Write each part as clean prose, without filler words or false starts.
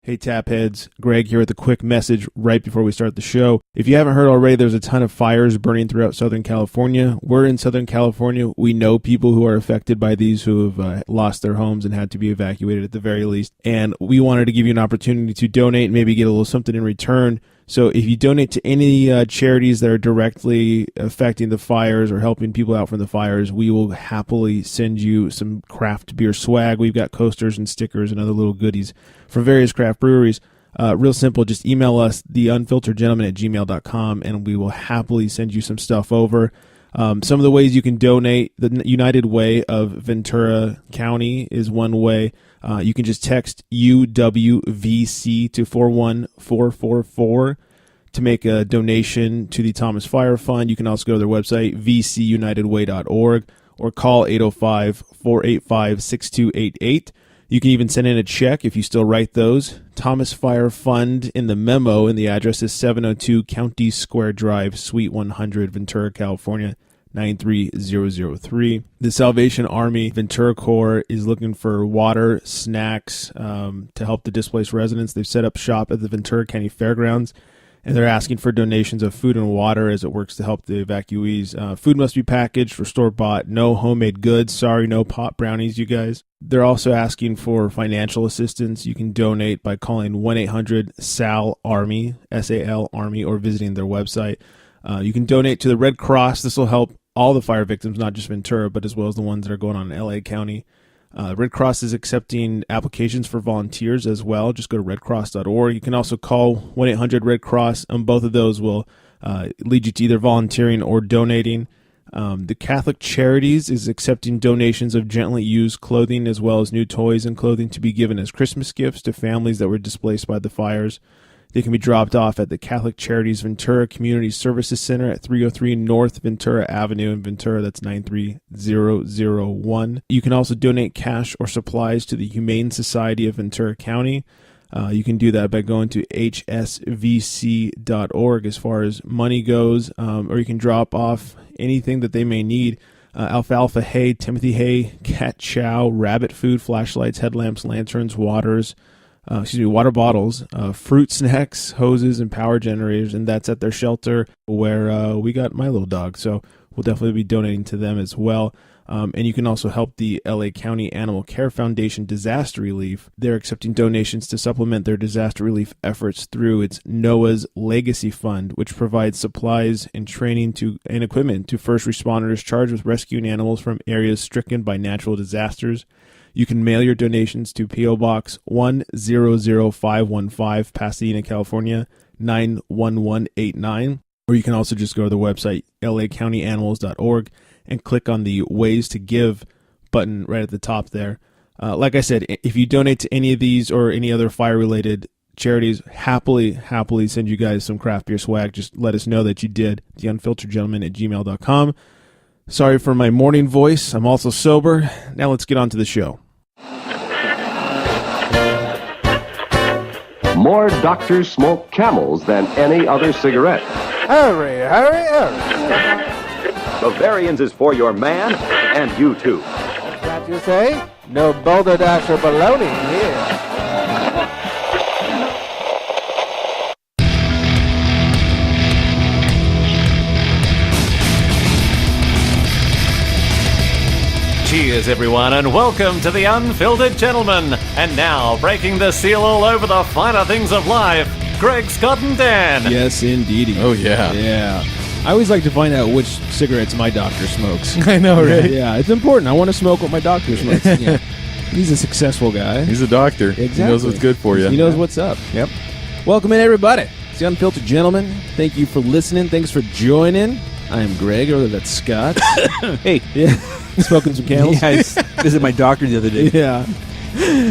Hey Tapheads, Greg here with a quick message right before we start the show. If you haven't heard already, there's a ton of fires burning throughout Southern California. We're in Southern California. We know people who are affected by these who have lost their homes and had to be evacuated at the very least. And we wanted to give you an opportunity to donate and maybe get a little something in return. So if you donate to any charities that are directly affecting the fires or helping people out from the fires, we will happily send you some craft beer swag. We've got coasters and stickers and other little goodies from various craft breweries. Real simple, just email us, theunfilteredgentleman@gmail.com, and we will happily send you some stuff over. Some of the ways you can donate, the United Way of Ventura County is one way. You can just text UWVC to 41444 to make a donation to the Thomas Fire Fund. You can also go to their website, vcunitedway.org, or call 805-485-6288. You can even send in a check if you still write those. Thomas Fire Fund in the memo, and the address is 702 County Square Drive, Suite 100, Ventura, California, 93003. The Salvation Army Ventura Corps is looking for water, snacks to help the displaced residents. They've set up shop at the Ventura County Fairgrounds, and they're asking for donations of food and water as it works to help the evacuees. Food must be packaged for store-bought. No homemade goods. Sorry, no pot brownies, you guys. They're also asking for financial assistance. You can donate by calling 1-800-SAL-ARMY, S-A-L, Army, or visiting their website. You can donate to the Red Cross. This will help all the fire victims, not just Ventura, but as well as the ones that are going on in LA County. Red Cross is accepting applications for volunteers as well. Just go to redcross.org. You can also call 1-800-RED-CROSS, and both of those will lead you to either volunteering or donating. The Catholic Charities is accepting donations of gently used clothing as well as new toys and clothing to be given as Christmas gifts to families that were displaced by the fires. They can be dropped off at the Catholic Charities Ventura Community Services Center at 303 North Ventura Avenue in Ventura. That's 93001. You can also donate cash or supplies to the Humane Society of Ventura County. You can do that by going to hsvc.org as far as money goes, or you can drop off anything that they may need. Alfalfa hay, Timothy hay, cat chow, rabbit food, flashlights, headlamps, lanterns, water bottles, fruit snacks, hoses, and power generators, and that's at their shelter where we got my little dog. So we'll definitely be donating to them as well. And you can also help the LA County Animal Care Foundation Disaster Relief. They're accepting donations to supplement their disaster relief efforts through its Noah's Legacy Fund, which provides supplies and training and equipment to first responders charged with rescuing animals from areas stricken by natural disasters. You can mail your donations to P.O. Box 100515, Pasadena, California, 91189. Or you can also just go to the website, lacountyanimals.org, and click on the Ways to Give button right at the top there. Like I said, if you donate to any of these or any other fire-related charities, happily send you guys some craft beer swag. Just let us know that you did. theunfilteredgentleman@gmail.com. Sorry for my morning voice. I'm also sober. Now let's get on to the show. More doctors smoke Camels than any other cigarette. Hurry, hurry, hurry. Bavarians is for your man and you too. What's that you say? No Boulder Dash or baloney here. Cheers, everyone, and welcome to The Unfiltered Gentleman. And now, breaking the seal all over the finer things of life, Greg, Scott, and Dan. Yes, indeedy. Oh, yeah. Yeah. I always like to find out which cigarettes my doctor smokes. I know, right? Yeah, it's important. I want to smoke what my doctor smokes. Yeah. He's a successful guy. He's a doctor. Exactly. He knows what's good for you. He knows what's up. Yep. Welcome in, everybody. It's The Unfiltered Gentleman. Thank you for listening. Thanks for joining. I am Greg, or that's Scott. Hey. Yeah. Smoking some Camels. Yeah, I visited my doctor the other day. Yeah.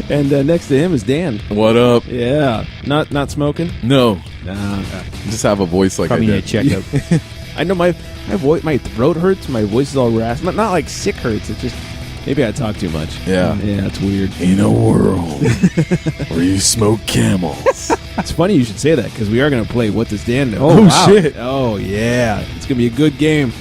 And next to him is Dan. What up? Yeah. Not smoking? No. Nah. Just have a voice like Probably I need did. a checkup. I know my voice, my throat hurts. My voice is all raspy. Not like sick hurts. It's just maybe I talk too much. Yeah. Yeah, it's weird. In a world where you smoke Camels. It's funny you should say that because we are going to play What Does Dan Know? Oh, wow. Shit. Oh, yeah. It's going to be a good game.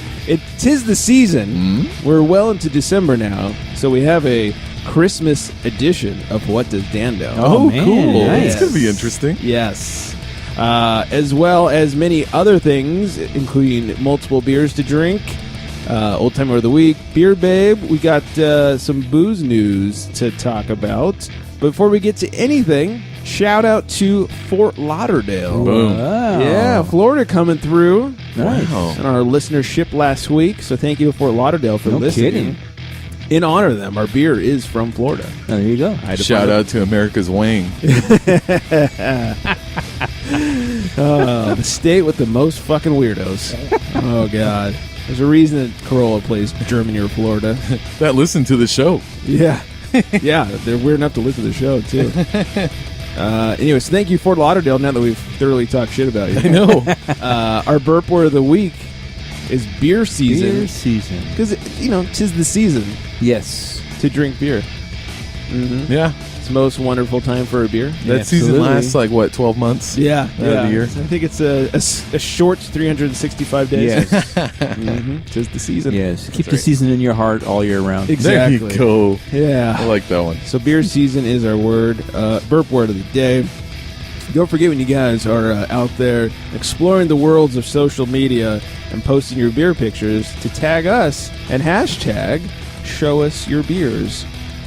Tis the season. Mm-hmm. We're well into December now, so we have a Christmas edition of What Does Dan Know? Oh, man. cool. Nice. It's going to be interesting. Yes. As well as many other things, including multiple beers to drink, Old Timer of the Week, Beer Babe. We got some booze news to talk about. Before we get to anything, shout out to Fort Lauderdale. Boom. Wow. Yeah, Florida coming through. Nice. Wow. On our listenership last week. So thank you to Fort Lauderdale for No listening. kidding. In honor of them, our beer is from Florida. Oh, there you go. I had to Shout find out to America's Wang. the state with the most fucking weirdos. Oh, God. There's a reason that Corolla plays Germany or Florida. That listened to the show. Yeah. Yeah, they're weird enough to listen to the show, too. Anyways, thank you, Fort Lauderdale, now that we've thoroughly talked shit about you. I know. Our burp word of the week is beer season. Beer season. Because, 'tis the season Yes. to drink beer. Yeah. It's the most wonderful time for a beer. That season lasts 12 months? Yeah, Out of the year. I think it's a short 365 days. Yes. Tis the season. Yes. Keep the season in your heart all year round. Exactly. There you go. Yeah. I like that one. So beer season is our word, burp word of the day. Don't forget when you guys are out there exploring the worlds of social media and posting your beer pictures to tag us and hashtag show us your beers.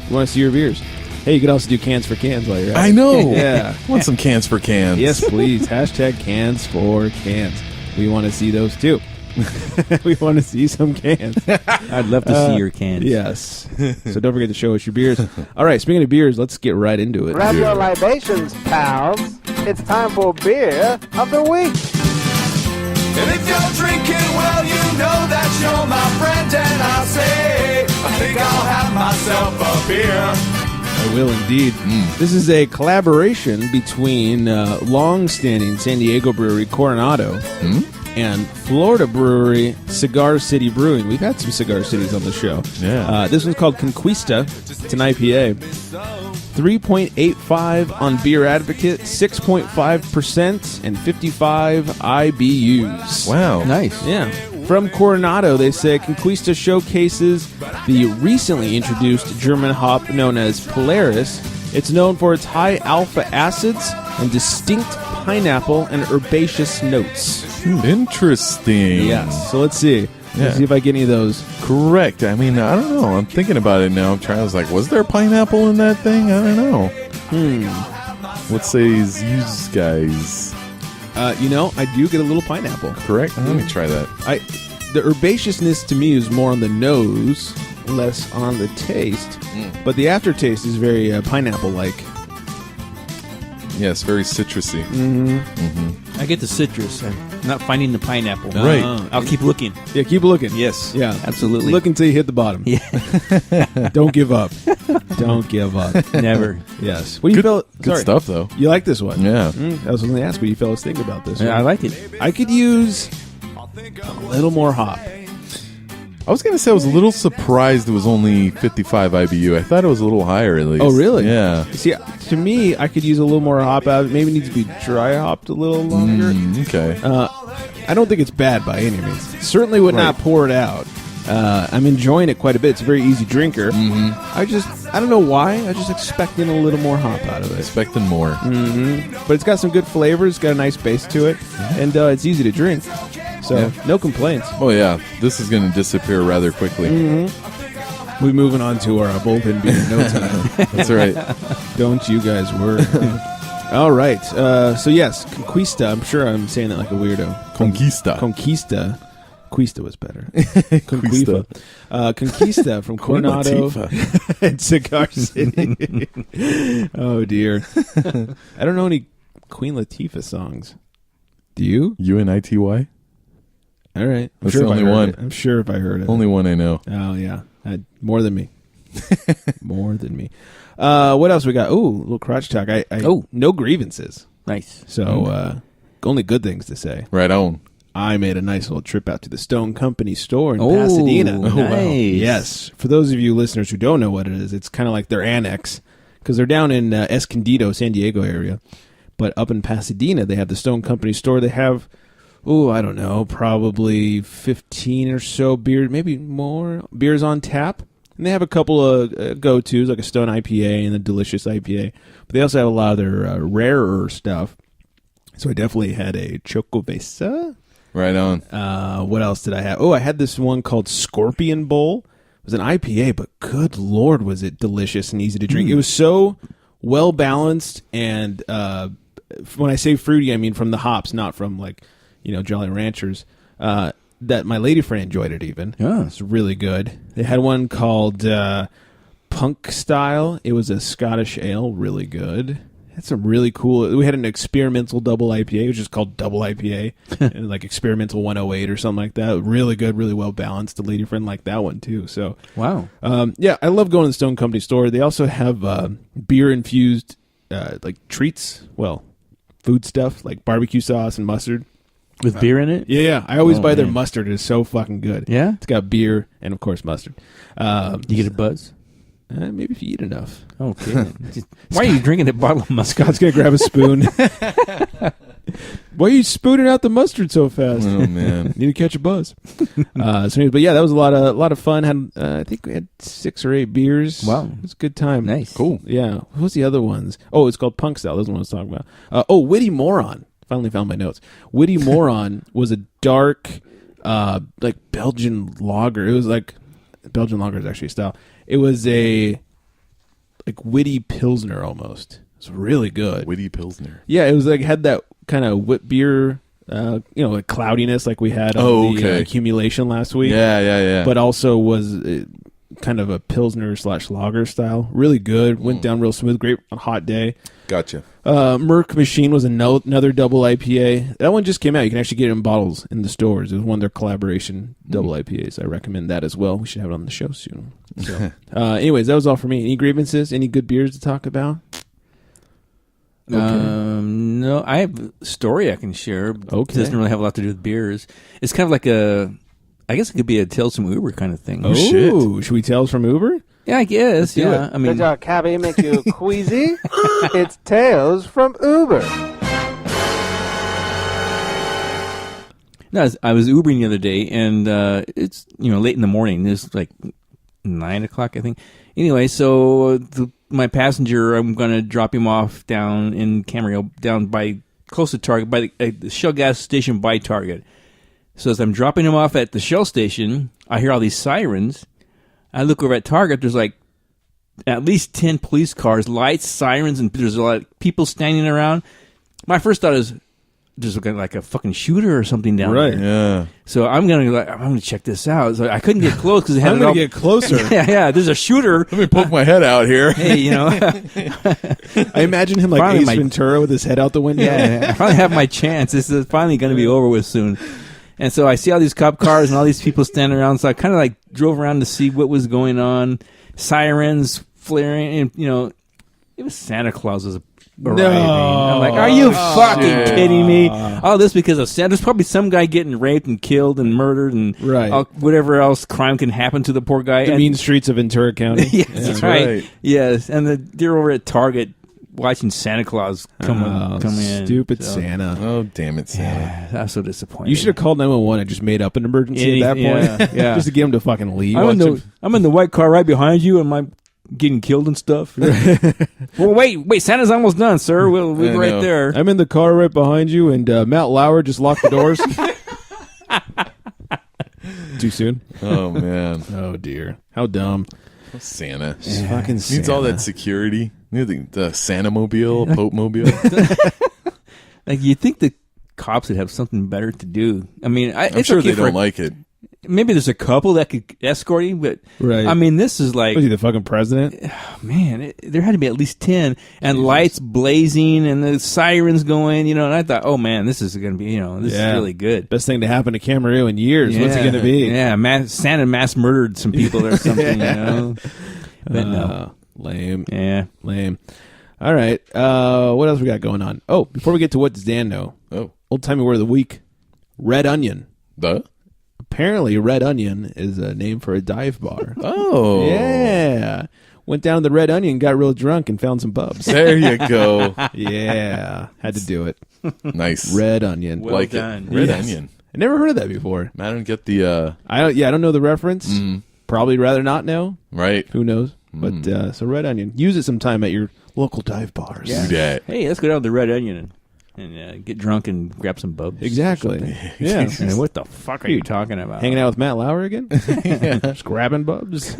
We want to see your beers. Hey, you could also do cans for cans while you're at it. I know. Yeah. I want some cans for cans. Yes, please. Hashtag cans for cans. We want to see those too. We want to see some cans. I'd love to see your cans. Yes. So don't forget to show us your beers. All right, speaking of beers, let's get right into it. Grab your libations, pals. It's time for Beer of the Week. And if you're drinking, well, you know that you're my friend, and I'll say, I think I'll have myself a beer. I will indeed. This is a collaboration between long-standing San Diego brewery Coronado and Florida brewery Cigar City Brewing. We've had some Cigar Cities on the show. Yeah. This one's called Conquista. It's an IPA. 3.85 on Beer Advocate, 6.5%, and 55 IBUs. Wow. Nice. Yeah. From Coronado, they say Conquista showcases the recently introduced German hop known as Polaris. It's known for its high alpha acids and distinct pineapple and herbaceous notes. Interesting. Yes. So let's see. Yeah. Let's see if I get any of those. Correct. I mean, I don't know. I'm thinking about it now. I'm trying. I was like, was there pineapple in that thing? I don't know. Let's say these guys. I do get a little pineapple. Correct? Let me try that. The herbaceousness to me is more on the nose, less on the taste. But the aftertaste is very pineapple-like. Yes, very citrusy. I get the citrus. I'm not finding the pineapple. Right. I'll keep looking. Yeah, keep looking. Yes. Yeah, Absolutely. Look until you hit the bottom. Yeah. Don't give up. Don't give up. Never. Yes. What do you feel? Good stuff, though. You like this one? Yeah. I was going to ask what you fellas think about this. Yeah, one. I like it. I could use a little more hop. I was going to say I was a little surprised it was only 55 IBU. I thought it was a little higher at least. Oh, really? Yeah. See, to me, I could use a little more hop out. Maybe it needs to be dry hopped a little longer. Okay. I don't think it's bad by any means. Certainly would not pour it out. I'm enjoying it quite a bit. It's a very easy drinker. I don't know why. I just expecting a little more hop out of it. Expecting more. But it's got some good flavors. It's got a nice base to it. And it's easy to drink. So, no complaints. Oh, yeah. This is going to disappear rather quickly. We're moving on to our bullpen beer in no time. That's right. Don't you guys worry. All right. So, yes, Conquista. I'm sure I'm saying that like a weirdo. Conquista. Conquista. Conquista was better. Conquista. Conquista from Coronado and Cigar City. Oh, dear. I don't know any Queen Latifah songs. Do you? UNITY? All right. That's the only one. I'm sure if I heard it. Only one I know. Oh, yeah. More than me. More than me. What else we got? Ooh, a little crotch talk. No grievances. Nice. So, only good things to say. Right on. I made a nice little trip out to the Stone Company store in Pasadena. Oh, nice. Yes. For those of you listeners who don't know what it is, it's kind of like their annex because they're down in Escondido, San Diego area. But up in Pasadena, they have the Stone Company store. They have, I don't know, probably 15 or so beers, maybe more beers on tap. And they have a couple of go-tos, like a Stone IPA and a Delicious IPA. But they also have a lot of their rarer stuff. So I definitely had a Chocovesa. Right on. What else did I have? Oh, I had this one called Scorpion Bowl. It was an IPA, but good Lord, was it delicious and easy to drink. It was so well-balanced, and when I say fruity, I mean from the hops, not from, like, Jolly Ranchers. That my lady friend enjoyed it even. Yeah. It's really good. They had one called Punk Style. It was a Scottish ale, really good. Had some really cool. We had an experimental double IPA. It was just called double IPA, and like experimental 108 or something like that. Really good, really well balanced. The lady friend liked that one too. So wow, yeah, I love going to the Stone Company store. They also have beer infused like treats. Well, food stuff like barbecue sauce and mustard. With beer in it? Yeah. I always buy their mustard. It's so fucking good. Yeah? It's got beer and, of course, mustard. You get a buzz? Maybe if you eat enough. Okay. Why are you drinking a bottle of mustard? Scott's going to grab a spoon. Why are you spooning out the mustard so fast? Oh, man. Need to catch a buzz. But yeah, that was a lot of fun. Had I think we had 6 or 8 beers. Wow. It was a good time. Nice. Cool. Yeah. What was the other ones? Oh, it's called Punk Style. That's what I was talking about. Witty Moron. Finally found my notes. Witty Moron was a dark, like Belgian lager. It was like Belgian lager is actually a style. It was a like witty pilsner almost. It's really good. Witty pilsner. Yeah, it was like had that kind of wit beer, like cloudiness like we had on the accumulation last week. Yeah. But also was kind of a pilsner / lager style. Really good. Went down real smooth. Great on a hot day. Gotcha. Merc Machine was another double IPA. That one just came out. You can actually get it in bottles in the stores. It was one of their collaboration double IPAs. I recommend that as well. We should have it on the show soon. So, anyways, that was all for me. Any grievances? Any good beers to talk about? Okay. No, I have a story I can share. Okay. It doesn't really have a lot to do with beers. It's kind of like I guess it could be a Tales from Uber kind of thing. Oh, shit. Should we Tales from Uber? Yeah, I guess. Let's do I mean, Did your cabbie make you queasy? It's Tales from Uber. No, I was Ubering the other day, and it's late in the morning. It's like 9 o'clock, I think. Anyway, so my passenger, I'm going to drop him off down in Camarillo, down by close to Target, by the Shell gas station by Target. So as I'm dropping him off at the Shell station, I hear all these sirens. I look over at Target. There's like at least 10 police cars, lights, sirens, and there's a lot of people standing around. My first thought is there's like a fucking shooter or something down there. Yeah. So I'm gonna check this out. So I couldn't get close because I'm gonna get closer. yeah. There's a shooter. Let me poke my head out here. Hey, I imagine him like Finally Ace Ventura with his head out the window. Yeah, I finally have my chance. This is finally going to be over with soon. And so I see all these cop cars and all these people standing around. So I kind of like drove around to see what was going on. Sirens flaring, and it was Santa Claus was arriving. I'm like, are you fucking kidding me? All this because of Santa. There's probably some guy getting raped and killed and murdered and whatever else crime can happen to the poor guy. The mean streets of Ventura County. Yes, that's right. Yes, and they're over at Target watching Santa Claus come in. Stupid Santa. Oh, damn it, Santa. Yeah, I'm so disappointed. You should have called 911 and just made up an emergency at that point. Yeah. Just to get him to fucking leave. I'm in the white car right behind you. Am I getting killed and stuff? Well, wait, Santa's almost done, sir. We'll be right there. I'm in the car right behind you, and Matt Lauer just locked the doors. Too soon? Oh, man. Oh, dear. How dumb. Santa. Fucking Santa. Needs all that security. Needs the Santa-mobile, Pope-mobile. Like, you'd think the cops would have something better to do. I mean, I'm sure they don't like it. Maybe there's a couple that could escort him, but I mean, this is like... Was he the fucking president? Man, there had to be at least 10, and lights blazing, and the sirens going, and I thought, oh man, this is going to be, this is really good. Best thing to happen to Camarillo in years. What's it going to be? Yeah, Santa mass murdered some people or something, But no. Lame. Yeah. Lame. All right. What else we got going on? Oh, before we get to what does Dan know? Oh. Old-timey word of the week. Red Onion. Apparently, Red Onion is a name for a dive bar. Oh. Yeah. Went down to the Red Onion, got real drunk, and found some bubs. There you go. Yeah. Had to do it. Nice. Red Onion. Well done. Red Onion. I never heard of that before. I don't get the... I don't know the reference, probably rather not know. Right. Who knows? But so red onion. Use it sometime at your local dive bars. Do that. Hey, let's go down to the Red Onion and get drunk and grab some bubs. Exactly. Yeah. And what the fuck are you talking about? Hanging out with Matt Lauer again? Just grabbing bubs?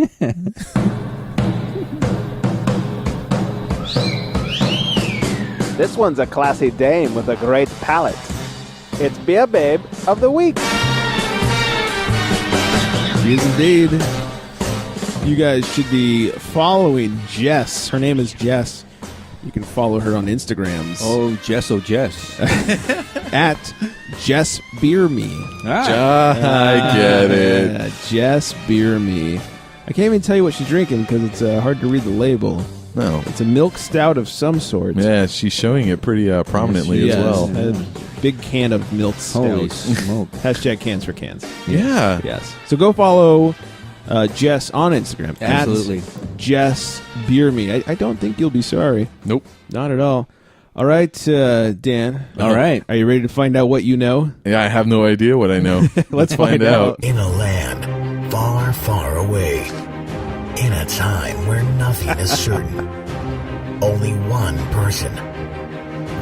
This one's a classy dame with a great palate. It's Beer Babe of the Week. She is indeed. You guys should be following Jess. Her name is Jess. You can follow her on Instagrams. Oh, Jess. At Jess Beer Me. I get it. Jess Beer Me. I can't even tell you what she's drinking because it's hard to read the label. No. It's a milk stout of some sort. Yeah, she's showing it pretty prominently as well. A big can of milk stout. Holy smoke. Hashtag cans for cans. Yeah. Yes. So go follow Jess on Instagram. Absolutely. At Jess Beer Me. I don't think you'll be sorry. Nope. Not at all. All right, Dan. All right. Are you ready to find out what you know? Yeah, I have no idea what I know. Let's find out. In a land far, far away, in a time where nothing is certain, only one person,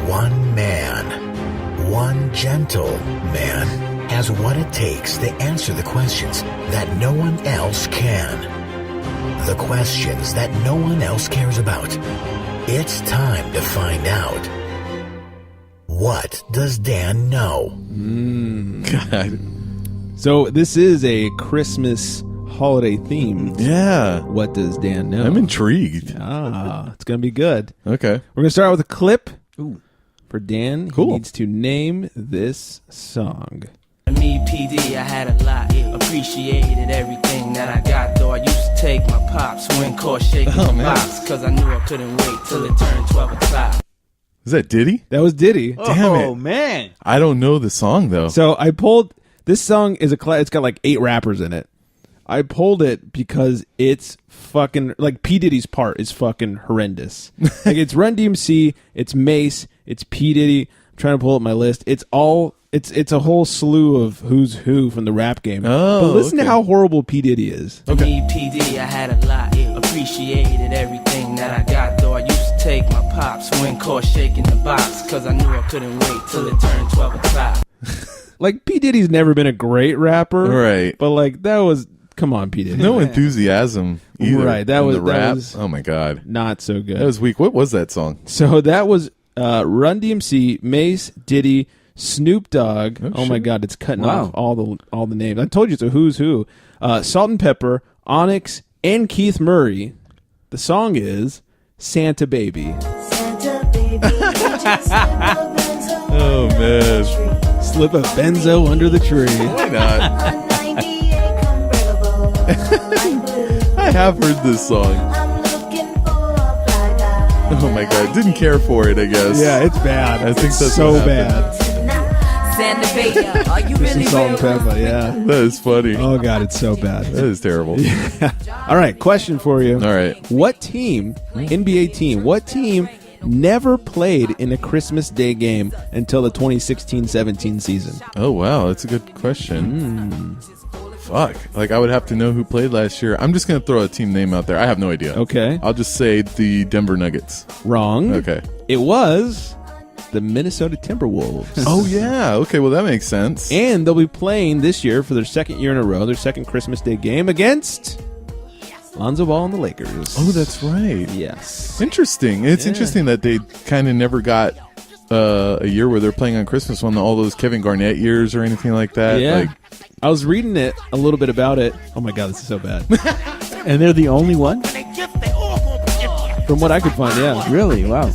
one man, one gentle man has what it takes to answer the questions that no one else can. The questions that no one else cares about. It's time to find out. What does Dan know? God. So this is a Christmas holiday theme. Yeah. What does Dan know? I'm intrigued. It's going to be good. Okay. We're going to start with a clip. Ooh. For Dan. Cool. He needs to name this song. Me, PD, I had a lot. Appreciated everything that I got, though I used to take my pops when caught shaking the box, because I knew I couldn't wait till it turned 12 o'clock. Is that Diddy? That was Diddy. Damn it. Oh, man. I don't know the song, though. So I pulled... This song is it's got like 8 rappers in it. I pulled it because it's fucking... Like, P. Diddy's part is fucking horrendous. Like, it's Run DMC, it's Mace, it's P. Diddy. I'm trying to pull up my list. It's all... It's a whole slew of who's who from the rap game. Oh, but listen to okay. how horrible P. Diddy is. Me, PD, I had a lot. Appreciated everything that I got, though I used to take my pops when caught shaking the box, because I knew I couldn't wait till it turned 12 o'clock. Like, P. Diddy's never been a great rapper. Right. But, like, that was... Come on, P. Diddy. No enthusiasm either. Right, that in was- the that rap. was- Oh, my God. Not so good. That was weak. What was that song? So that was Run DMC, Mace, Diddy, Snoop Dogg. Oh my shit. God, it's cutting Wow. off all the names. I told you it's a who's who. Salt and Pepper, Onyx, and Keith Murray. The song is Santa Baby. Santa baby, Oh, man. Slip a benzo under the tree. Why not? I have heard this song. Oh, my God. Didn't care for it, I guess. Yeah, it's bad. I think that's so what bad. Santa baby, are you This really is Salt and real? Pepper, yeah. That is funny. Oh God, it's so bad. That is terrible. All right, question for you. All right. What team, NBA team, what team never played in a Christmas Day game until the 2016-17 season? Oh, wow. That's a good question. Fuck. Like, I would have to know who played last year. I'm just going to throw a team name out there. I have no idea. Okay. I'll just say the Denver Nuggets. Wrong. Okay. It was the Minnesota Timberwolves. Oh, yeah. Okay, well, that makes sense. And they'll be playing this year for their second year in a row, their second Christmas Day game against Lonzo Ball and the Lakers. Oh, that's right. Yes. Interesting. It's interesting that they kind of never got a year where they're playing on Christmas when all those Kevin Garnett years or anything like that. Yeah. Like, I was reading it a little bit about it. Oh my God, this is so bad. And they're the only one? From what I could find, yeah. Really? Wow.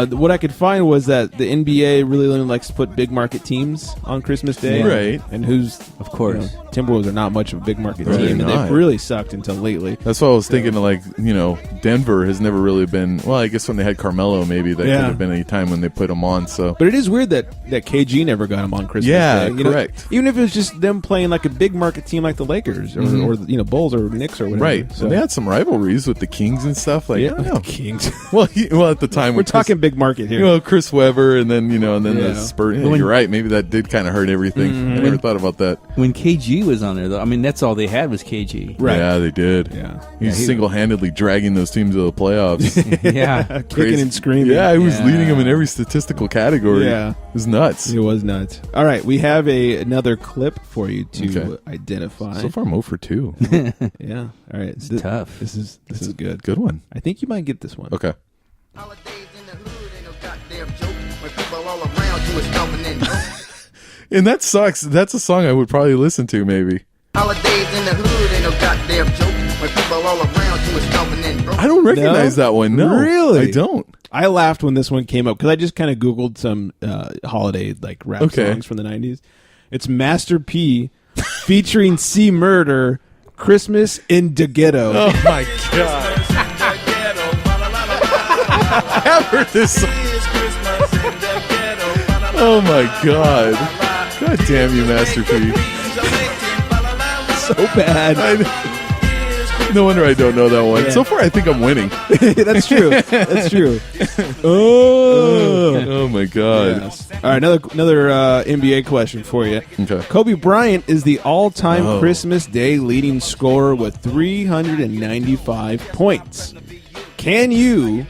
What I could find was that the NBA really only likes to put big market teams on Christmas Day. Right. And who's, Of course. Timberwolves are not much of a big market Really team, and not. they've really sucked until lately. that's what I was thinking of, like, Denver has never really been, well, I guess when they had Carmelo, maybe that Yeah. could have been a time when they put him on, so. But it is weird that KG never got him on Christmas Yeah, Day. correct. Even if it was just them playing like a big market team like the Lakers or Bulls or Knicks or whatever. Right. So And they had some rivalries with the Kings and stuff. Like, yeah, I don't know. Kings. Well, at the time We're when Chris talking big market here. You know, Chris Webber, and then the Yeah. Spurs. You're right. Maybe that did kind of hurt everything. I never thought about that. When KG was on there, though, I mean, that's all they had was KG. Right. Yeah, they did. Yeah. He's single-handedly dragging those teams to the playoffs. Yeah. Kicking and screaming. Yeah, he was leading them in every statistical category. Yeah. It was nuts. It was nuts. All right, we have another clip for you to identify. So far, I'm 0 for 2. Yeah. All right. It's tough. This is good. Good one. I think you might get this one. Okay. And that sucks. That's a song I would probably listen to, maybe. Holidays in the hood ain't no goddamn joke. When people all around you is stomping and broke. I don't recognize that one. No, Really? I don't. I laughed when this one came up because I just kind of Googled some holiday rap songs from the 90s. It's Master P featuring C Murder, Christmas in the Ghetto. Oh my god! I have heard this song. Oh my god! God damn you, Master P! So bad. No wonder I don't know that one. Yeah. So far, I think I'm winning. That's true. That's true. Oh my god! Yes. All right, another NBA question for you. Okay. Kobe Bryant is the all-time Oh. Christmas Day leading scorer with 395 points. Can you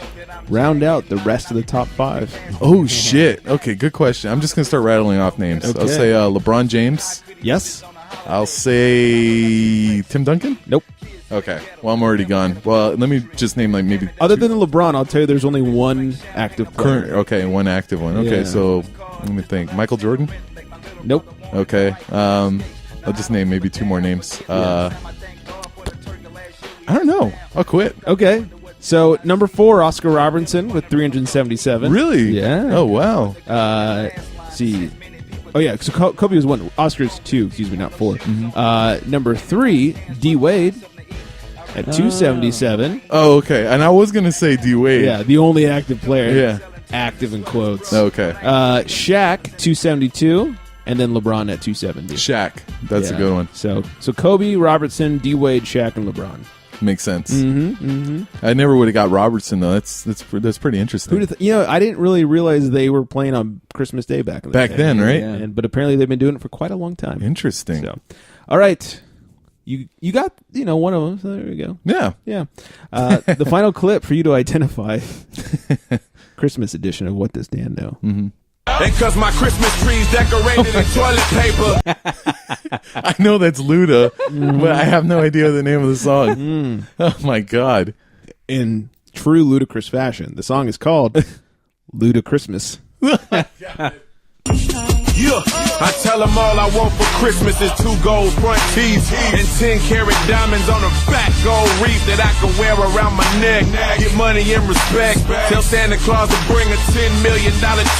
round out the rest of the top 5? Oh shit! Okay, good question. I'm just gonna start rattling off names. Okay. I'll say LeBron James. Yes. I'll say Tim Duncan. Nope. Okay. Well, I'm already gone. Well, let me just name maybe Other than LeBron, I'll tell you there's only one active player. current. Okay, one active one. Okay, Yeah. so let me think. Michael Jordan. Nope. Okay. I'll just name maybe 2 more names. I don't know. I'll quit. Okay. So number 4, Oscar Robertson with 377. Really? Yeah. Oh wow. Let's see. Oh yeah. So Kobe was 1. Oscar's 2. Excuse me, not 4. Number 3, D Wade at 277. Oh okay. And I was gonna say D Wade. Yeah, the only active player. Yeah. Active in quotes. Okay. Shaq 272, and then LeBron at 270. Shaq. That's a good one. So Kobe, Robertson, D Wade, Shaq, and LeBron. Makes sense. Mm-hmm. I never would have got Robertson though. That's pretty interesting. I didn't really realize they were playing on Christmas Day back in the day. then, right? Yeah. But apparently they've been doing it for quite a long time. Interesting. So, all right, you got one of them. So there we go. Yeah. Yeah. The final clip for you to identify Christmas edition of What Does Dan Know? Mm-hmm. And cause my Christmas tree's decorated in toilet paper. I know that's Luda, but I have no idea the name of the song. Oh my god! In true ludicrous fashion, the song is called "Ludachristmas." Yeah, I tell them all I want for Christmas is 2 gold front teeth and 10-karat diamonds on a fat gold wreath that I can wear around my neck. Get money and respect. Tell Santa Claus to bring a $10 million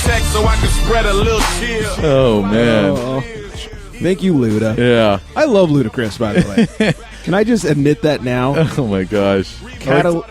check so I can spread a little cheer. Oh man! Thank you, Luda. Yeah. I love Ludacris, by the way. Can I just admit that now? Oh my gosh!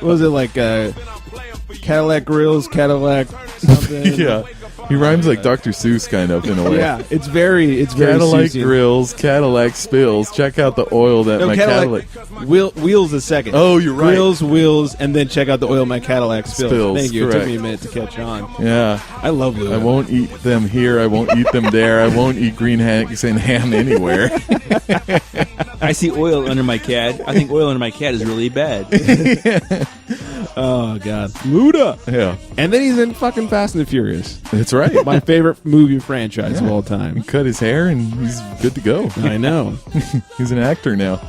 Was it like Cadillac Grills, Cadillac something? Yeah. He rhymes like Dr. Seuss, kind of, in a way. Yeah, it's very Cadillac Seussian. Grills, Cadillac spills. Check out the oil that my Cadillac. Wheels is second. Oh, you're right. Grills, wheels, and then check out the oil my Cadillac spills. Thank you. Correct. It took me a minute to catch on. Yeah. I love Luda. I won't eat them here. I won't eat them there. I won't eat green eggs and ham anywhere. I see oil under my cat. I think oil under my cat is really bad. Oh God, Luda. Yeah. And then he's in fucking Fast and the Furious. That's right. My favorite movie franchise of all time. He cut his hair and he's good to go. I know. He's an actor now.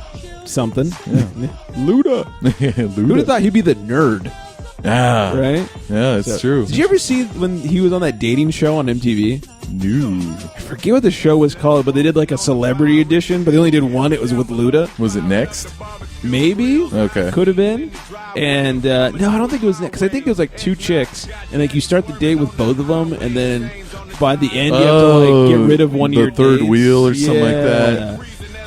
Something. Yeah. Luda. Who'd have Luda. thought he'd be the nerd? Ah. Right? Yeah, that's true. Did you ever see when he was on that dating show on MTV? No. I forget what the show was called, but they did like a celebrity edition, but they only did one. It was with Luda. Was it Next? Maybe. Okay. Could have been. And no, I don't think it was Next, because I think it was like 2 chicks, and like you start the date with both of them, and then by the end you have to like get rid of one of your the third dates. wheel or something like that.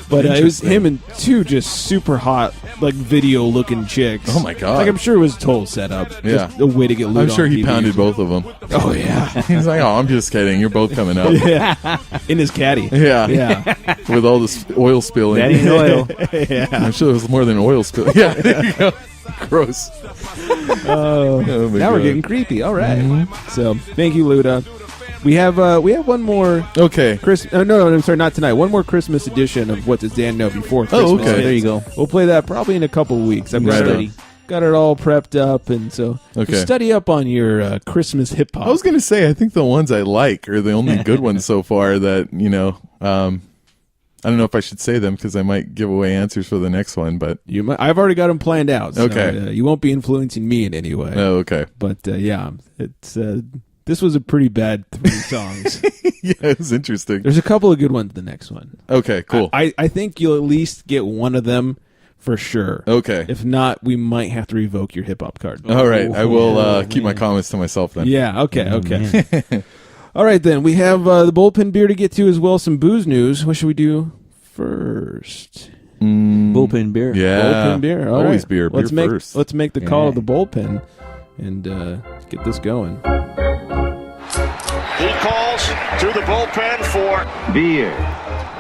But it was him and 2 just super hot, like video-looking chicks. Oh my god! Like I'm sure it was a total setup. Yeah, just a way to get. I'm sure on he TV pounded or both of them. Oh yeah. He's like, oh, I'm just kidding. You're both coming up. Yeah, in his caddy. Yeah, yeah, with all this oil spilling. That ain't oil. Yeah, I'm sure it was more than oil spill. Yeah, there you go. Gross. Oh, my now God. we're getting creepy. All right. So thank you, Luda. We have one more. Okay. No, I'm sorry, not tonight. One more Christmas edition of What Does Dan Know Before Christmas. Oh, okay. Hits. There you go. We'll play that probably in a couple of weeks. I've got it all prepped up, and so study up on your Christmas hip hop. I was going to say, I think the ones I like are the only good ones so far that, I don't know if I should say them because I might give away answers for the next one, but you might, I've already got them planned out. So, okay. You won't be influencing me in any way. Oh, okay. But it's this was a pretty bad 3 songs. Yeah, it was interesting. There's a couple of good ones the next one. Okay, cool. I think you'll at least get one of them for sure. Okay. If not, we might have to revoke your hip hop card. All right. I will keep my comments to myself then. Yeah, okay. All right, then. We have the bullpen beer to get to as well, some booze news. What should we do first? Bullpen beer. Yeah. Bullpen beer. All Always right. beer. Beer first. Let's make the call of the bullpen and get this going. He calls to the bullpen for Beer.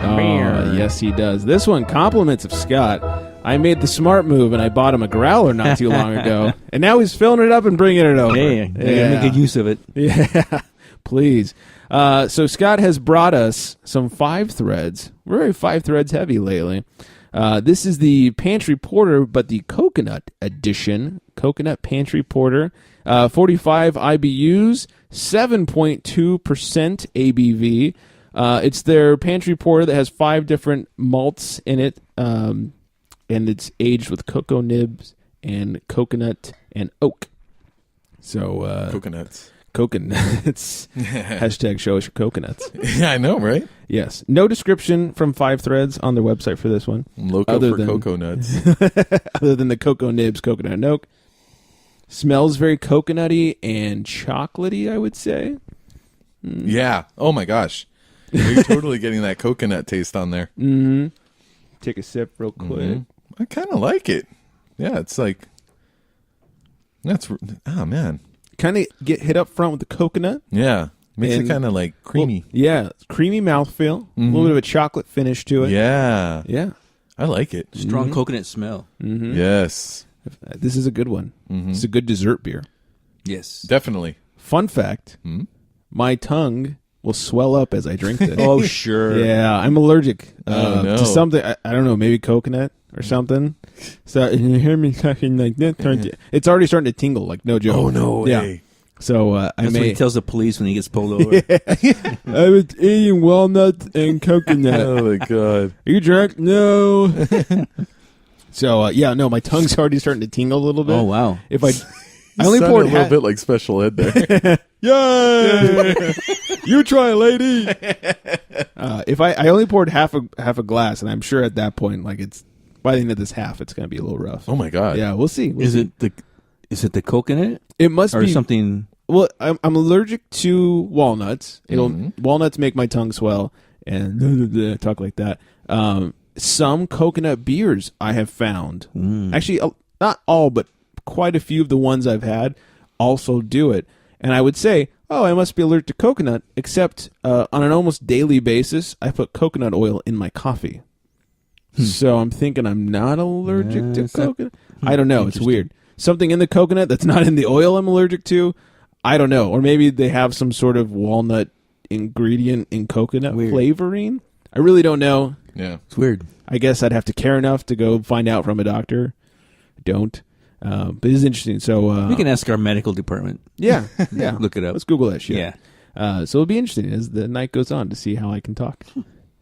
Oh, yes, he does. This one, compliments of Scott. I made the smart move, and I bought him a growler not too long ago. And now he's filling it up and bringing it over. Hey, make good use of it. Yeah, please. So Scott has brought us some Five Threads. We're very Five Threads heavy lately. This is the Pantry Porter, but the Coconut Edition. Coconut Pantry Porter. 45 IBUs, 7.2% ABV. It's their Pantry Porter that has 5 different malts in it, and it's aged with cocoa nibs and coconut and oak. So coconuts. Hashtag show us your coconuts. Yeah, I know, right? Yes. No description from Five Threads on their website for this one. Loco for cocoa nuts. Other than the cocoa nibs, coconut and oak. Smells very coconutty and chocolatey, I would say. Yeah. Oh, my gosh. You're totally getting that coconut taste on there. Mm-hmm. Take a sip real quick. Mm-hmm. I kind of like it. Yeah, it's like... Oh, man. Kind of get hit up front with the coconut. Yeah. Makes it kind of like creamy. Well, yeah. Creamy mouthfeel. A little bit of a chocolate finish to it. Yeah. Yeah. I like it. Strong coconut smell. Mm-hmm. Yes. This is a good one. It's a good dessert beer. Yes. Definitely. Fun fact, my tongue will swell up as I drink this. Oh, sure. Yeah, I'm allergic no. to something. I don't know, maybe coconut or something. So you hear me talking like that. It's already starting to tingle, like no joke. Oh, no way. So That's what he tells the police when he gets pulled over. I was eating walnuts and coconut. Oh, my God. Are you drunk? No. So, no, my tongue's already starting to tingle a little bit. Oh, wow. If I only Sounded poured a little bit like special ed there. Yay! You try, lady. If I only poured half a glass, and I'm sure at that point, like it's by the end of this half, it's going to be a little rough. Oh my God! Yeah, we'll see. Is it the coconut? It must or be something. Well, I'm allergic to walnuts. Walnuts make my tongue swell and talk like that. Some coconut beers I have found, actually not all, but quite a few of the ones I've had also do it. And I would say, oh, I must be allergic to coconut, except on an almost daily basis, I put coconut oil in my coffee. So I'm thinking I'm not allergic to coconut. I don't know. It's weird. Something in the coconut that's not in the oil I'm allergic to. I don't know. Or maybe they have some sort of walnut ingredient in coconut flavoring. I really don't know. Yeah. It's weird. I guess I'd have to care enough to go find out from a doctor. I don't. But it's interesting. So we can ask our medical department. Yeah. Look it up. Let's Google that shit. Yeah. So it'll be interesting as the night goes on to see how I can talk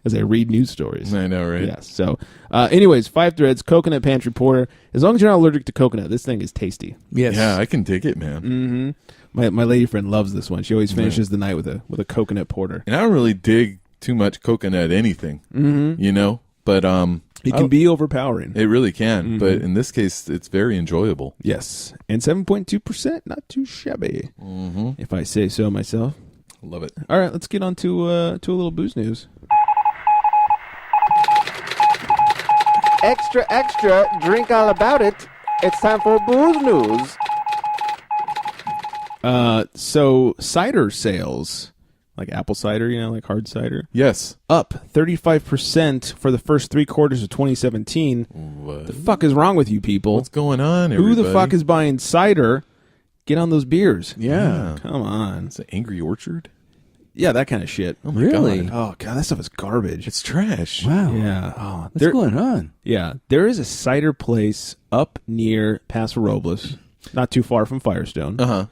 as I read news stories. I know, right? Yes. So, anyways, Five Threads, Coconut Pantry Porter. As long as you're not allergic to coconut, this thing is tasty. Yes. Yeah, I can dig it, man. Mm-hmm. My lady friend loves this one. She always finishes the night with a coconut porter. And I don't really dig too much coconut anything, you know? But it can be overpowering. It really can. But in this case, it's very enjoyable. Yes. And 7.2%, not too shabby, if I say so myself. Love it. All right, let's get on to a little booze news. Extra, extra, drink all about it. It's time for booze news. So cider sales like apple cider, like hard cider. Yes. Up 35% for the first 3 quarters of 2017. What the fuck is wrong with you people? What's going on, Who everybody? the fuck is buying cider? Get on those beers. Yeah. Come on. It's an Angry Orchard? Yeah, that kind of shit. Oh, my Really? God. Oh, God, that stuff is garbage. It's trash. Wow. Yeah. Oh, What's going on? Yeah. There is a cider place up near Paso Robles, not too far from Firestone. Uh-huh.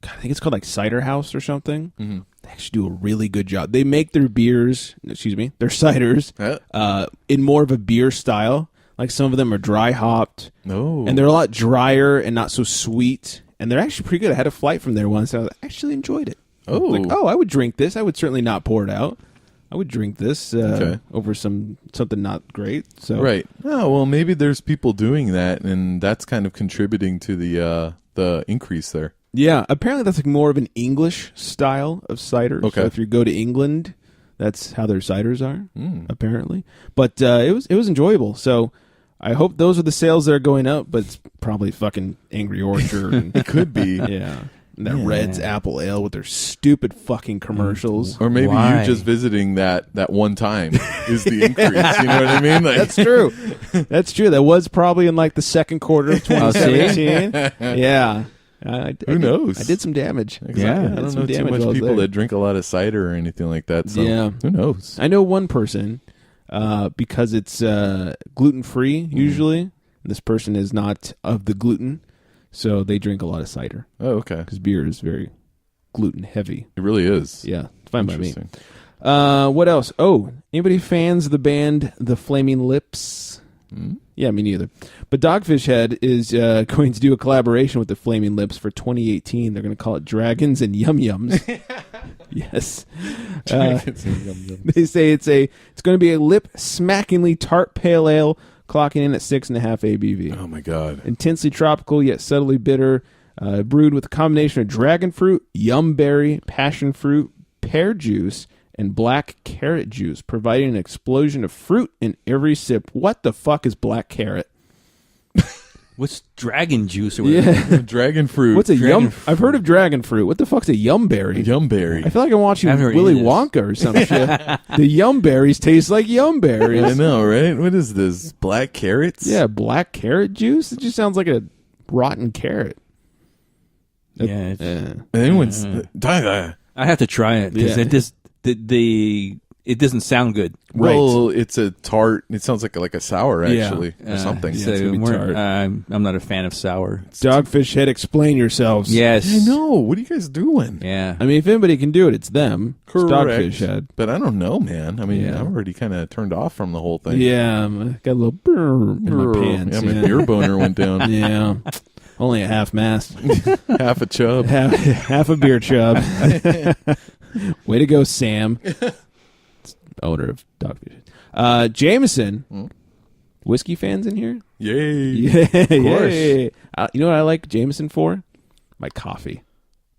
God, I think it's called like Cider House or something. Mm-hmm. They actually do a really good job. They make their beers, their ciders, in more of a beer style. Like some of them are dry hopped. Oh. And they're a lot drier and not so sweet. And they're actually pretty good. I had a flight from there once. I actually enjoyed it. Oh. Like, I would drink this. I would certainly not pour it out. I would drink this over something not great. So Right. Oh, well, maybe there's people doing that, and that's kind of contributing to the increase there. Yeah, apparently that's like more of an English style of cider. Okay. So if you go to England, that's how their ciders are, apparently. But it was enjoyable. So I hope those are the sales that are going up, but it's probably fucking Angry Orchard. And, It could be. yeah. And that Red's Apple Ale with their stupid fucking commercials. Or maybe Why? you just visiting that one time is the increase. You know what I mean? Like, That's true. That's true. That was probably in like the second quarter of 2017. Yeah. Who knows? I did some damage. Exactly. I I did don't some know too damage much while I was people there. that drink a lot of cider or anything like that. So Yeah. who knows? I know one person, because it's gluten-free usually. This person is not of the gluten, so they drink a lot of cider. Oh, okay. Because beer is very gluten-heavy. It really is. Yeah, it's fine by me. Interesting. What else? Oh, anybody fans of the band The Flaming Lips? Yeah, me neither. But Dogfish Head is going to do a collaboration with The Flaming Lips for 2018. They're going to call it Dragons and Yum Yums. Yes. They say it's going to be a lip-smackingly tart pale ale, clocking in at 6.5 ABV. Oh, my God. Intensely tropical, yet subtly bitter. Brewed with a combination of dragon fruit, yum berry, passion fruit, pear juice, and black carrot juice, providing an explosion of fruit in every sip. What the fuck is black carrot? What's dragon juice or whatever? Yeah. Dragon fruit. What's a Dragon yum? fruit. I've heard of dragon fruit. What the fuck's a yum berry? Yum berry. I feel like I'm watching I've heard Willy it is. Wonka or some shit. The yum berries taste like yum berries. I know, right? What is this? Black carrots? Yeah, black carrot juice? It just sounds like a rotten carrot. Yeah, it's- Anyone's... I have to try it because Yeah. it just it doesn't sound good. Well, it's a tart. It sounds like a sour, actually, or something. yeah, So it's gonna be tart. I'm not a fan of sour. Dogfish Head, explain yourselves. Yes, I know. What are you guys doing? Yeah, I mean, if anybody can do it, it's them. It's Dogfish Head. But I don't know, man. I mean, Yeah. I'm already kind of turned off from the whole thing. Yeah, I got a little brr in my pants. Yeah, my beer boner went down. Yeah, only a half mast, Half a chub. half a beer chub. Way to go, Sam. Owner of Dogfish Head. Jameson. Whiskey fans in here? Yay. Yeah, Of course. yay. You know what I like Jameson for? My coffee.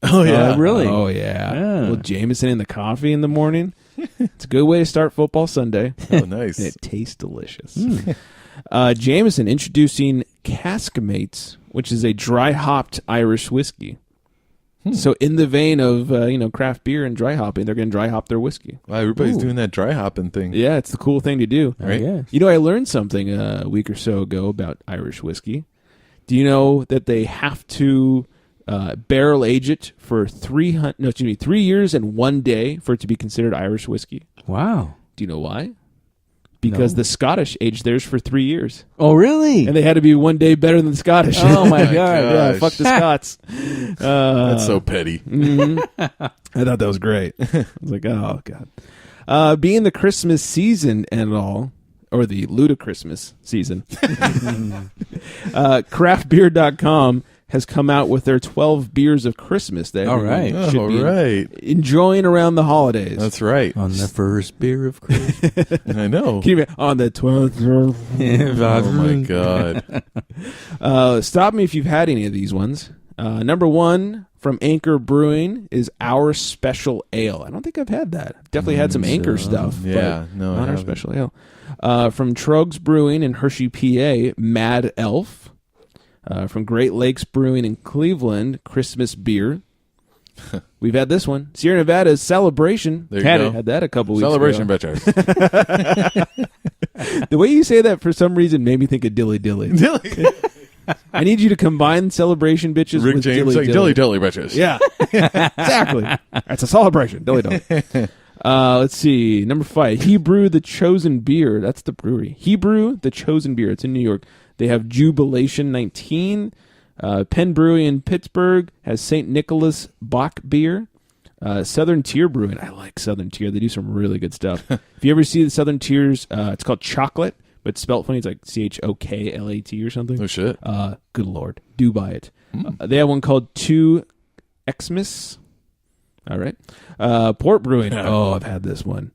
Oh, yeah. really? Oh, yeah. Yeah. Well, Jameson in the coffee in the morning. It's a good way to start football Sunday. Oh, nice. And it tastes delicious. Jameson introducing Caskmates, which is a dry hopped Irish whiskey. So in the vein of craft beer and dry hopping, they're going to dry hop their whiskey. Wow, everybody's Ooh. doing that dry hopping thing. Yeah, it's the cool thing to do. Right? Yes. You know, I learned something a week or so ago about Irish whiskey. Do you know that they have to barrel age it for 3 years and 1 day for it to be considered Irish whiskey? Wow. Do you know why? Because the Scottish aged theirs for 3 years. Oh, really? And they had to be 1 day better than the Scottish. Oh, my God. Yeah, fuck the Scots. That's so petty. I thought that was great. I was like, oh, God. Being the Christmas season and all, or the Ludicrismas season, craftbeer.com has come out with their 12 beers of Christmas that All right. everyone should be All right. enjoying around the holidays. That's right. On the first beer of Christmas. I know. Can you imagine? On the 12th. Oh, my God. Stop me if you've had any of these ones. Number 1 from Anchor Brewing is Our Special Ale. I don't think I've had that. I've definitely had some Anchor stuff. Yeah, but no, I not Our haven't. Special Ale. From Trogs Brewing in Hershey, PA, Mad Elf. From Great Lakes Brewing in Cleveland, Christmas Beer. We've had this one. Sierra Nevada's Celebration. There you go. Had that a couple weeks Celebration, ago. bitches. The way you say that for some reason made me think of Dilly Dilly. I need you to combine Celebration bitches Rick with James Dilly like Dilly Dilly bitches. Yeah, exactly. That's a celebration. Dilly Dilly. Let's see. Number 5. Hebrew the Chosen Beer. That's the brewery. Hebrew the Chosen Beer. It's in New York. They have Jubilation 19. Penn Brewery in Pittsburgh has St. Nicholas Bach Beer. Southern Tier Brewing. I like Southern Tier. They do some really good stuff. If you ever see the Southern Tiers, it's called Chocolate, but spelt funny. It's like CHOKLAT or something. Oh, shit. Good Lord. Do buy it. They have one called 2 Xmas. All right. Port Brewing. Oh, I've had this one.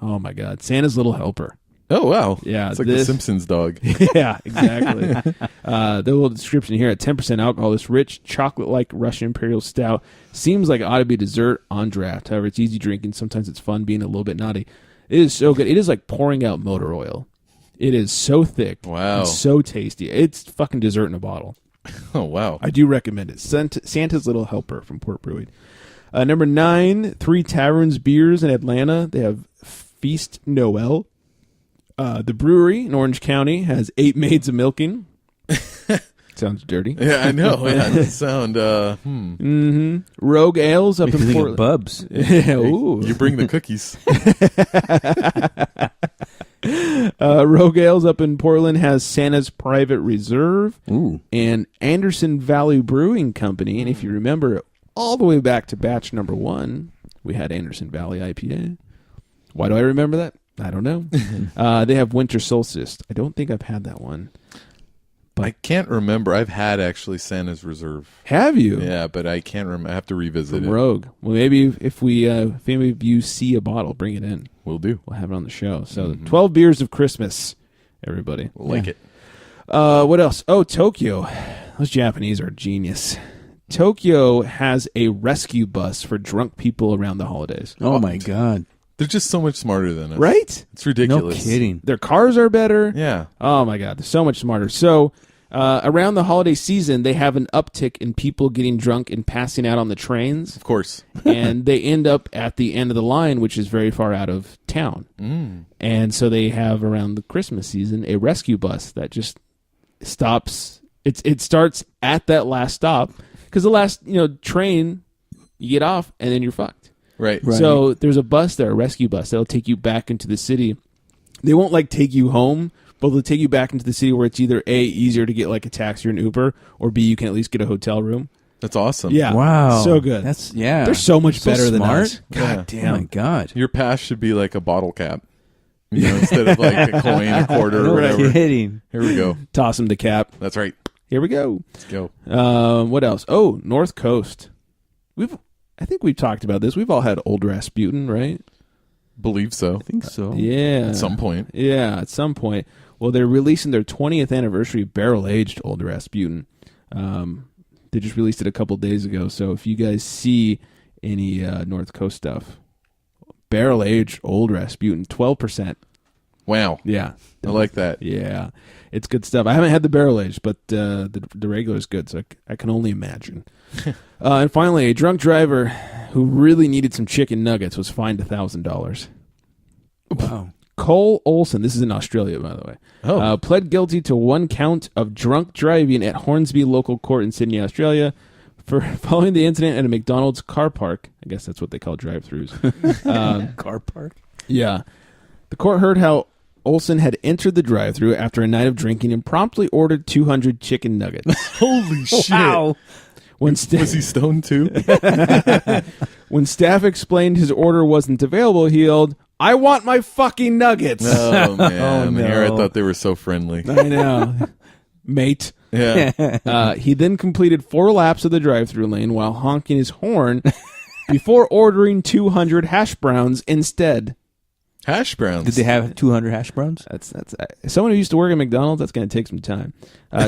Oh, my God. Santa's Little Helper. Oh, wow. Yeah. It's like the Simpsons dog. Yeah, exactly. The little description here at 10% alcohol, this rich chocolate-like Russian Imperial Stout seems like it ought to be dessert on draft. However, it's easy drinking. Sometimes it's fun being a little bit naughty. It is so good. It is like pouring out motor oil. It is so thick. Wow. And so tasty. It's fucking dessert in a bottle. Oh, wow. I do recommend it. Santa's Little Helper from Port Brewing. Number 9, 3 Taverns Beers in Atlanta. They have Feast Noel. The brewery in Orange County has 8 Maids of Milking. Sounds dirty. Yeah, I know. Yeah, that sound. Rogue Ales up in Portland. Bubs. Yeah, ooh. You bring the cookies. Rogue Ales up in Portland has Santa's Private Reserve. Ooh. And Anderson Valley Brewing Company. And if you remember, all the way back to batch number 1, we had Anderson Valley IPA. Why do I remember that? I don't know. They have Winter Solstice. I don't think I've had that one. But I can't remember. I've had actually Santa's Reserve. Have you? Yeah, but I can't remember. I have to revisit it. Rogue. Well, maybe if any of you see a bottle, bring it in. We'll do. We'll have it on the show. So 12 beers of Christmas, everybody. We'll like it. What else? Oh, Tokyo. Those Japanese are genius. Tokyo has a rescue bus for drunk people around the holidays. Oh my God. They're just so much smarter than us. Right? It's ridiculous. No kidding. Their cars are better. Yeah. Oh, my God. They're so much smarter. So, around the holiday season, they have an uptick in people getting drunk and passing out on the trains. Of course. And they end up at the end of the line, which is very far out of town. And so they have, around the Christmas season, a rescue bus that just stops. It starts at that last stop. Because the last train, you get off, and then you're fucked. Right. So there's a bus there, a rescue bus, that'll take you back into the city. They won't take you home, but they'll take you back into the city where it's either A, easier to get like a taxi or an Uber, or B, you can at least get a hotel room. That's awesome. Yeah. Wow. So good. They're so much better than us. God damn. Oh my God. Your pass should be like a bottle cap. Instead of like a coin, a quarter, or whatever. Kidding. Here we go. Toss them the cap. That's right. Here we go. Let's go. What else? Oh, North Coast. I think we've talked about this. We've all had Old Rasputin, right? Believe so. I think so. Yeah. At some point. Yeah, at some point. Well, they're releasing their 20th anniversary barrel-aged Old Rasputin. They just released it a couple days ago, so if you guys see any North Coast stuff, barrel-aged Old Rasputin, 12%. Wow. Yeah. I like that. Yeah. It's good stuff. I haven't had the barrel-aged, but the regular is good, so I can only imagine. And finally, a drunk driver who really needed some chicken nuggets was fined $1,000. Wow. Cole Olson, this is in Australia, by the way, pled guilty to 1 count of drunk driving at Hornsby Local Court in Sydney, Australia, for following the incident at a McDonald's car park. I guess that's what they call drive-thrus. Car park? Yeah. The court heard how Olson had entered the drive-thru after a night of drinking and promptly ordered 200 chicken nuggets. Holy shit. Wow. Was he stoned too? When staff explained his order wasn't available, he yelled, "I want my fucking nuggets!" Oh, man. Oh, no. Here I thought they were so friendly. I know. Mate. Yeah. He then completed 4 laps of the drive-thru lane while honking his horn before ordering 200 hash browns instead. Hash browns. Did they have 200 hash browns? That's someone who used to work at McDonald's. That's going to take some time.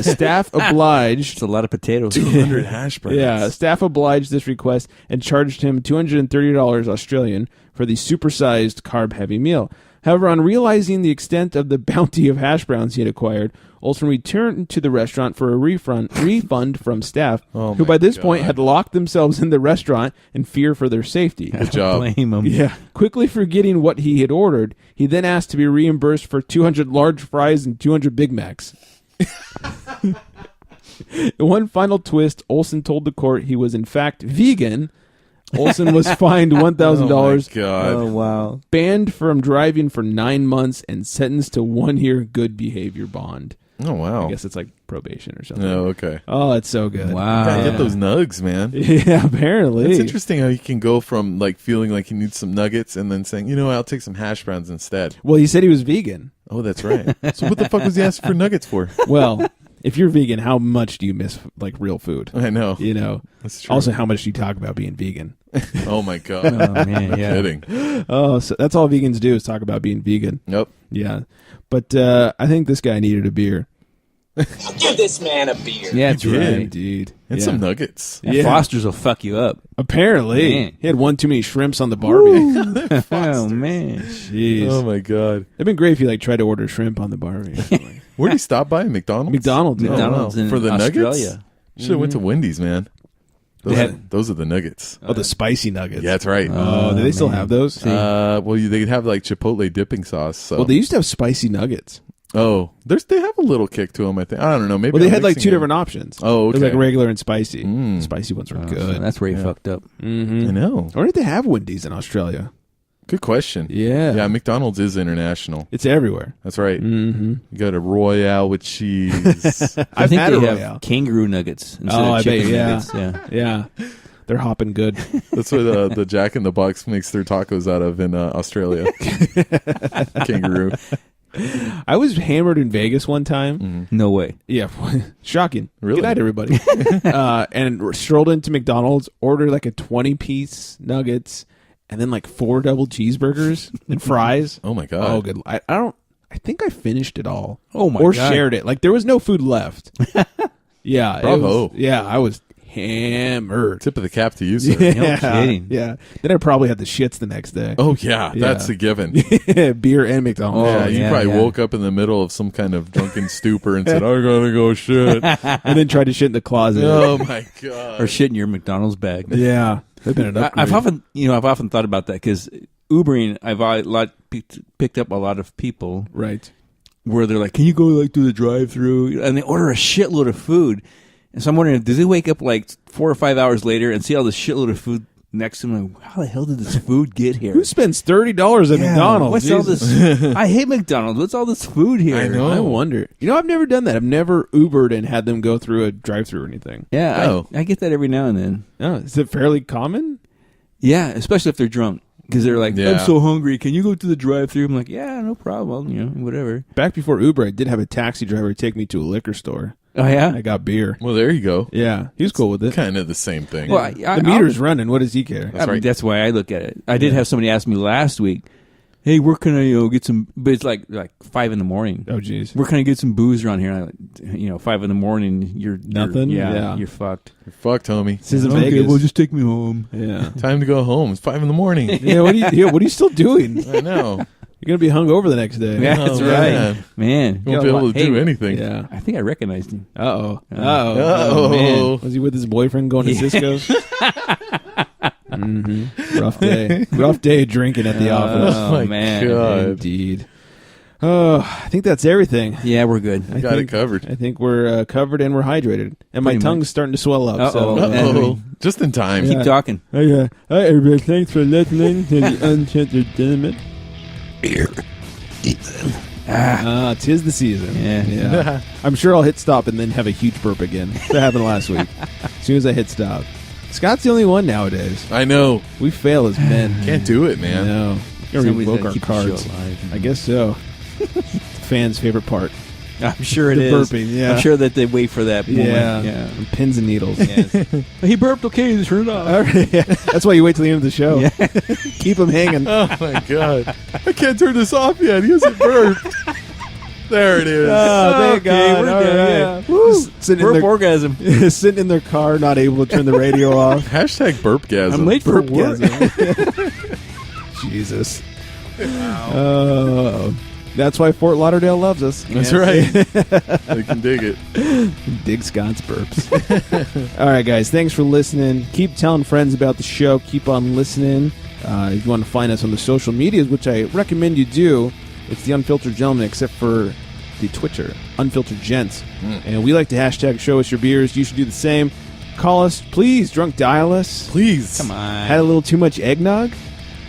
Staff obliged. It's a lot of potatoes. 200 hash browns. Yeah, staff obliged this request and charged him $230 Australian for the supersized carb-heavy meal. However, on realizing the extent of the bounty of hash browns he had acquired, Olson returned to the restaurant for a refund from staff, who by this point had locked themselves in the restaurant in fear for their safety. Good job. Blame him. Yeah. Quickly forgetting what he had ordered, he then asked to be reimbursed for 200 large fries and 200 Big Macs. In one final twist, Olson told the court he was in fact vegan. Olson was fined $1,000. Oh, my God. Oh, wow. Banned from driving for 9 months and sentenced to 1 year good behavior bond. Oh, wow. I guess it's like probation or something. Oh, okay. Oh, it's so good. Wow. Gotta get those nugs, man. Yeah, apparently. It's interesting how you can go from like feeling like you need some nuggets and then saying, you know what, I'll take some hash browns instead. Well, he said he was vegan. Oh, that's right. So what the fuck was he asking for nuggets for? Well, if you're vegan, how much do you miss like real food? I know. You know. That's true. Also, how much do you talk about being vegan? Oh, my God. Oh, man, No yeah. kidding. Oh, so that's all vegans do is talk about being vegan. Nope. Yeah. But I think this guy needed a beer. Give this man a beer. Yeah, that's He did. right. Indeed. And Yeah. some nuggets. And Yeah. Foster's will fuck you up. Apparently. Man. He had one too many shrimps on the barbie. Oh, man. Jeez. Oh, my God. It'd been great if you like tried to order shrimp on the barbie. Where'd he stop by? McDonald's? McDonald's. Yeah. McDonald's in For the nuggets? Australia. Should have went to Wendy's, man. Those, They are, had- those are the nuggets. Oh, the spicy nuggets. Yeah, that's right. Oh, do they still have those? Well, they'd have like Chipotle dipping sauce. So. Well, they used to have spicy nuggets. Oh, they have a little kick to them, I think. I don't know. Maybe Well, they I'm had like mixing two it. different options. Oh, okay. It was like regular and spicy. Mm. Spicy ones were So good. that's where he fucked up. Mm-hmm. I know. Or did they have Wendy's in Australia? Good question. Yeah. Yeah, McDonald's is international. It's everywhere. That's right. Mm-hmm. You got a Royale with cheese. I think had they a have Royale. kangaroo nuggets instead Oh, of I bet, chicken yeah. nuggets. Yeah. Yeah. They're hopping good. That's what the Jack in the Box makes their tacos out of in Australia. Kangaroo. I was hammered in Vegas one time. No way. Yeah. Shocking. Really? Good night, everybody. And strolled into McDonald's, ordered like a 20-piece nuggets, and then like 4 double cheeseburgers and fries. Oh, my God. Oh, good. I think I finished it all. Oh, my or God. shared it. Like there was no food left. Yeah. it Bravo. was- yeah, I was hammered. Tip of the cap to you, sir. Yeah. kidding. Yeah. Then I probably had the shits the next day. Oh, yeah. Yeah. That's a given. Beer and McDonald's. Yeah, Oh, you yeah, probably yeah. woke up in the middle of some kind of drunken stupor and said, I gotta go shit. And then tried to shit in the closet. Oh, my God. Or shit in your McDonald's bag. Yeah. That'd been an upgrade. I've often thought about that because Ubering, I've picked up a lot of people Right. where they're like, "Can you go like do the drive-through?" And they order a shitload of food. And so I'm wondering, does they wake up like 4 or 5 hours later and see all this shitload of food next to them? Like, how the hell did this food get here? Who spends $30 at McDonald's? What's all Jesus. this? I hate McDonald's. What's all this food here? I know. I wonder. You know, I've never done that. I've never Ubered and had them go through a drive-through or anything. Yeah, Oh. I get that every now and then. Oh, is it fairly common? Yeah, especially if they're drunk. Because they're like, Yeah. I'm so hungry. Can you go to the drive-thru? I'm like, yeah, no problem. You know, whatever. Back before Uber, I did have a taxi driver take me to a liquor store. Oh, yeah? I got beer. Well, there you go. Yeah, he was cool with it. Kind of the same thing. Well, The meter's running. What does he care? I mean, that's why I look at it. I did have somebody ask me last week, hey, where can I get some, but it's like 5 in the morning. Oh, jeez. Where can I get some booze around here? And I'm like, 5 in the morning, you're Nothing? Yeah, Yeah. you're fucked. You're fucked, homie. This is in Okay, Vegas. well, just take me home. Yeah. Time to go home. It's 5 in the morning. Yeah, what are you still doing? I know. You're going to be hungover the next day. Yeah, Oh, that's man. right. Man. You won't be able to do anything. Yeah. I think I recognized him. Uh-oh. Uh-oh. Man. Was he with his boyfriend going to Cisco's? Rough day. Rough day drinking at the office. Oh, my man. God. Indeed. Oh, I think that's everything. Yeah, we're good. I Got it think- covered. I think we're covered and we're hydrated. And my Pretty tongue's much. starting to swell up. Uh-oh. So, Uh-oh. Just in time. Keep talking. Hi, everybody. Thanks for listening to the Uncensored Gentleman. Tis the season. Yeah. I'm sure I'll hit stop and then have a huge burp again. That happened last week. As soon as I hit stop. Scott's the only one nowadays. I know. We fail as men. Can't do it, man. No. Gotta Somebody's revoke gotta our keep the show cards. alive. I guess so. Fans' favorite part. I'm sure it The is. burping, yeah. I'm sure that they wait for that moment. Yeah. Yeah. And pins and needles. Yes. He burped. Okay, turn it off. All right, yeah. That's why you wait till the end of the show. Yeah. Keep him hanging. Oh, my God. I can't turn this off yet. He hasn't burped. There it is. Oh, thank Okay, God. we're All good, right. yeah. Woo. Just sitting in Burp their, orgasm. sitting in their car, not able to turn the radio off. Hashtag burpgasm. I'm late for work. Burpgasm. Jesus. That's why Fort Lauderdale loves us. That's right. They can dig it. Dig Scott's burps. All right, guys. Thanks for listening. Keep telling friends about the show. Keep on listening. If you want to find us on the social medias, which I recommend you do, it's the Unfiltered Gentleman, except for the Twitter, Unfiltered Gents. And we like to hashtag show us your beers. You should do the same. Call us, please. Drunk dial us. Please. Come on. Had a little too much eggnog?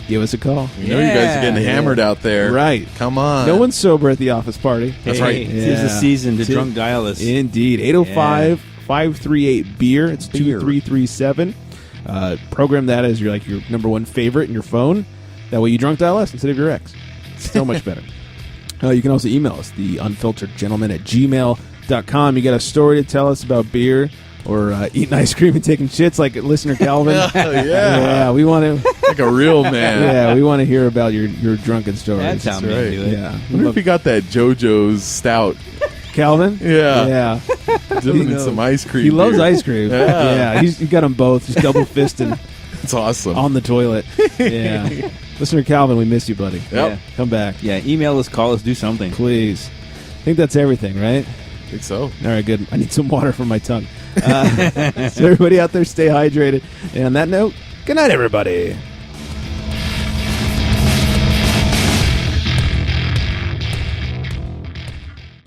Give us a call. We know you guys are getting hammered out there. Right. Come on. No one's sober at the office party. That's right. Tis the season to drunk dial us. Indeed. 805-538-BEER. It's 2337. Program that as your number one favorite in your phone. That way you drunk dial us instead of your ex. It's so much better. You can also email us, the unfilteredgentleman@gmail.com. You got a story to tell us about beer or eating ice cream and taking shits like listener Calvin. Yeah, we want to... Like a real man. Yeah, we want to hear about your drunken stories. That's how men do it. Yeah. I wonder if he got that JoJo's stout. Calvin? Yeah. Doing some ice cream. He loves beer. ice cream. Yeah. He's got them both. Just double fisting. It's awesome. On the toilet. Yeah. Listener Calvin, we miss you, buddy. Yep. Yeah. Come back. Yeah, email us, call us, do something. Please. I think that's everything, right? I think so. All right, good. I need some water for my tongue. So everybody out there, stay hydrated. And on that note, good night, everybody.